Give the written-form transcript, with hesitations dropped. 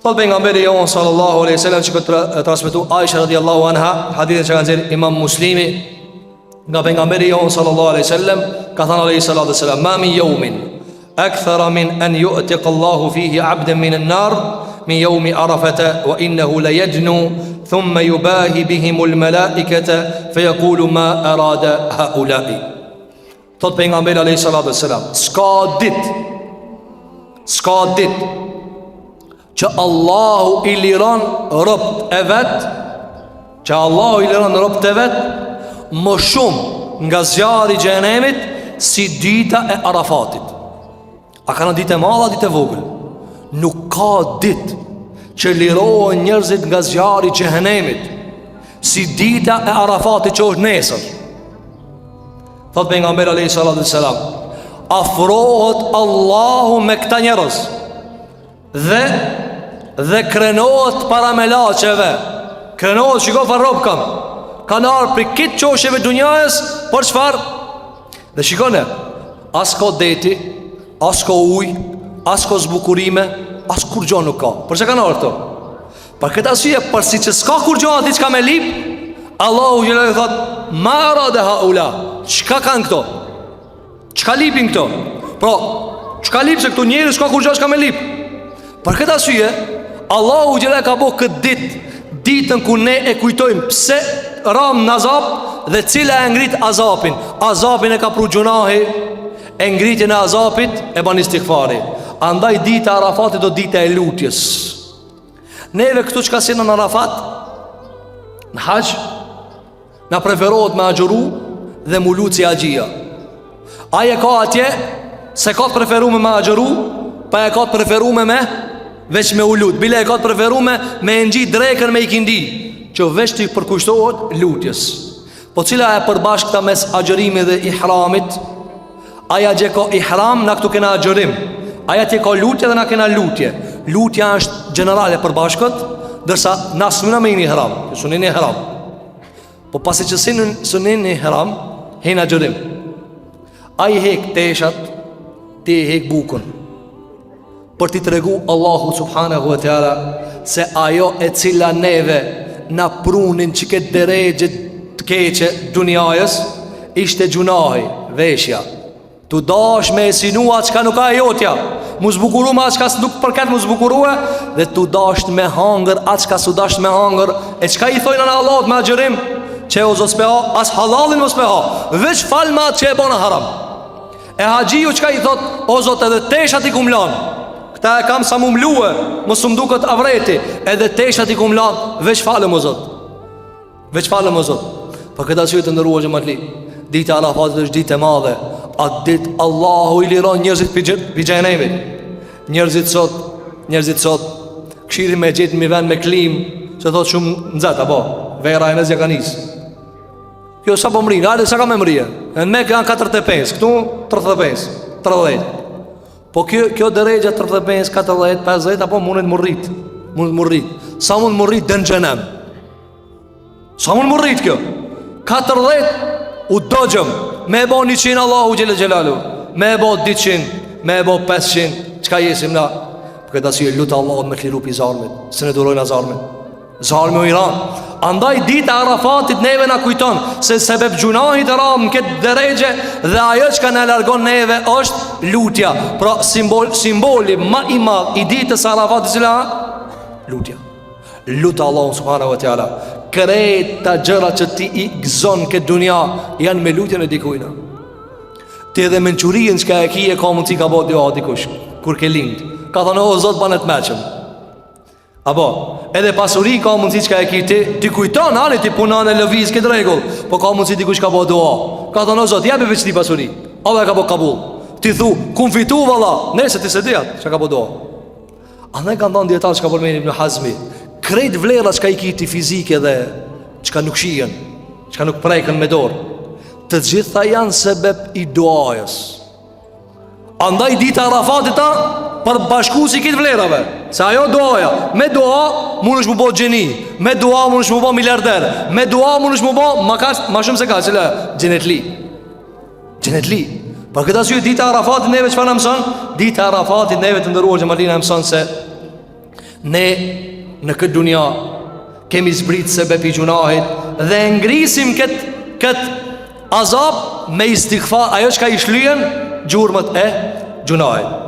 Thot pejgamberi jon sallallahu alaihi wasallam, që këtë transmetu Aisha radhiyallahu anha, hadithin që ka nxjerrë Imam Muslimi nga pejgamberi jon sallallahu alaihi wasallam, ka thënë alayhi salatu wasalam: "Ma min yawmin akthara min an yu'tiqa Allahu fihi 'abdan min an-nar min yawmi Arafata wa innahu la yajnu thumma yubahi bihim al-malaikata fayaqulu ma arada haula'i." Thot pejgamberi alayhi salatu wasalam, s'ka dit që Allahu i liron robt e vet, që Allahu i liron robt e vet më shumë nga zjarri i xhenemit si dita e Arafatit. A ka në ditë e madhe, ditë e vogël? Nuk ka ditë që lirohen njerëzit nga zjarri i xhenemit si dita e Arafatit, që është nesër. Thot pejgamberi alayhi salatu wassalam, afrohet Allahu me këta njerëz dhe krenohet para melaqeve. Krenohet, shiko fa rob kanë arë për kitë qosheve dunjajës. Por qëfar? Dhe shikone, as ka deti, as ka uj, as ka zbukurime, as kur gjo nuk ka. Për që kanë arë këto? Për këtë asyje, përsi që s'ka kur gjo ati qka me lip, Allahu gjelë thot: ma arade haula, qka kanë këto? Qka lipin këto? Pra, qka lip se këto njeri s'ka kur gjo qka me lip? Për këtë asyje, Allahu gjelë ka bo këtë ditën ku ne e kujtojmë pse ram në azab dhe cila e ngrit azapin. Azapin e ka pru gjunahi, e ngritin e azapit e ban istighfari. Andaj dita Arafatit do dita e lutjes. Neve këtu që ka si në Arafat, në haq, në preferohet me agjëru dhe mu lutë si agjia. Aje ka atje se ka të preferu me agjëru, pa e ka të preferu me veç me u lutë. Bile e ka të preferu me ngji drekën me ikindi, që veç të i përkushtohet lutjes. Po cila e përbashk këta mes agjërimi dhe ihramit? Aja gje ka ihram, na këtu kena agjërim. Aja tje ka lutje dhe na kena lutje. Lutja është generale përbashkët, dërsa na sëmëna me i një ihram, sunin një ihram. Po pasi që sunin një ihram, hen agjërim. Aji hek teshat, ti hek bukën, për ti të regu Allahu subhanahu wa ta'ala se ajo e cila neve na prunin që këtë deregje të keqe dunjajës ishte gjunahi, veshja. Tu dash me esinua qka nuk a e jotja, mu zbukuru ma qka nuk përket mu zbukurue, dhe tu dash me hangër atë qka su dash me hangër. E qka i thojnë në Allah me agjërim? Që o zot speha, as halalin mos speha, veç falma atë që e bona haram. E haqiju qka i thot: o zot, edhe teshat i kum lan, këta e kam sa mu mluë, mos më duket avreti, edhe teshat i kum lan, veç falem o zot, veç falem o zot. Për këta që të ndërrua që më të li, dita Arafatit është ditë e madhe. Atë ditë Allahu i liron njerëzit për gjenemit. Njerëzit sot këshiri me gjetë mi ven me klim, se thot shumë nëzat, apo vera e nëzja ka nis. Kjo sa po mrinë, hajde sa ka me mrije. Në me kanë 45, këtu 35, 30. Po kjo dërejgja 35, 40, 50, apo mundet më rrit. Sa mund më rrit dë në gjenem? Sa mund më rrit kjo? 40 u dogjëm, me e bo 100 Allahu gjele gjelalu, me e bo 200, me e bo 500. Qka jesim na? Për këtë asyje lutë Allahot me të liru pi zarmit, se ne durojnë a zarmit. Zarmi o Iran. Andaj dita Arafatit neve na kujton se sebeb gjunahit e ram në këtë dërejgje, dhe ajo që ka në largon neve është lutja. Pra simboli ma i madh i ditës Arafatit cila? Lutja. Lutë Allahun subhanahu wa ta'ala. Krejta gjëra që ti i gëzon këtë dunja janë me lutjen e dikujna. Ti edhe menqurien që ka e kije ka mund t'i ka bo dua dikush kur ke lind, ka thonë o zot banet meqëm, apo edhe pasuri ka mundësi që ka e kiti ti kujton, ani ti punan e lëviz këtë regull, po ka mundësi dikush ka bo dua, ka thonë o zot jebe veç ti pasuri, Allah ka bo kabul, ti thu kun fitu valla, nese ti se dijat që ka bo dua. Andaj ka ndonë djetar që ka përmeni Ibn Hazmi, krejt vlera që ka i kiti fizike dhe që ka nuk shien, që ka nuk prejken me dorë, të gjitha janë sebeb i duajës. Andaj dita Arafatit ta për bashku si kitë vlerave, se ajo duaja, me dua mund është mu bo gjeni, me dua mund është mu bo miliarder, me dua mund është mu bo ma shumë se ka cila gjenetli. Për këtë asyje dita Arafatit neve që fa në mëson? Dita Arafatit neve të ndëruar që Martina mëson se Ne në këtë dunia kemi zbrit se bepi gjunahit dhe ngrisim këtë azab me istighfar, ajo që ka i shlyen gjurmët e gjunahit.